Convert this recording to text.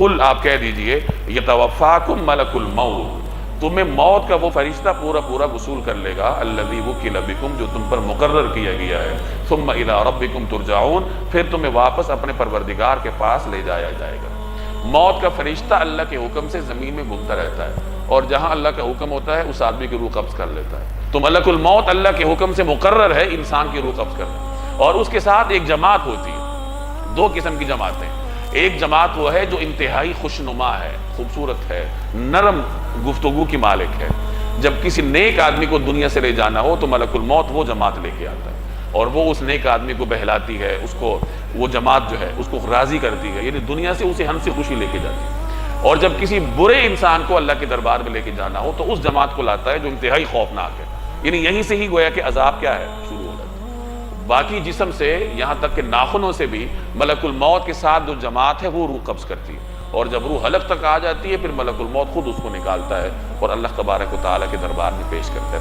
قل آپ کہہ دیجئے یتوفاکم ملک الموت، تمہیں موت کا وہ فرشتہ پورا پورا وصول کر لے گا، الذی وکل بکم، جو تم پر مقرر کیا گیا ہے، ثم الی ربکم ترجعون، پھر تمہیں واپس اپنے پروردگار کے پاس لے جایا جائے گا۔ موت کا فرشتہ اللہ کے حکم سے زمین میں گھومتا رہتا ہے، اور جہاں اللہ کا حکم ہوتا ہے اس آدمی کی روح قبض کر لیتا ہے۔ تو ملک الموت اللہ کے حکم سے مقرر ہے انسان کی روح قبض کرنا، اور اس کے ساتھ ایک جماعت ہوتی ہے، دو قسم کی جماعتیں۔ ایک جماعت وہ ہے جو انتہائی خوشنما ہے، خوبصورت ہے، نرم گفتگو کی مالک ہے۔ جب کسی نیک آدمی کو دنیا سے لے جانا ہو تو ملک الموت وہ جماعت لے کے آتا ہے، اور وہ اس نیک آدمی کو بہلاتی ہے، اس کو وہ جماعت جو ہے اس کو راضی کرتی ہے، یعنی دنیا سے اسے ہنسی خوشی لے کے جاتی ہے۔ اور جب کسی برے انسان کو اللہ کے دربار میں لے کے جانا ہو تو اس جماعت کو لاتا ہے جو انتہائی خوفناک ہے، یعنی یہیں سے ہی گویا کہ عذاب کیا ہے، شروع ہو جاتا ہے۔ باقی جسم سے یہاں تک کہ ناخنوں سے بھی ملک الموت کے ساتھ جو جماعت ہے وہ روح قبض کرتی ہے، اور جب روح حلق تک آ جاتی ہے پھر ملک الموت خود اس کو نکالتا ہے اور اللہ تبارک و تعالیٰ کے دربار میں پیش کرتا ہے۔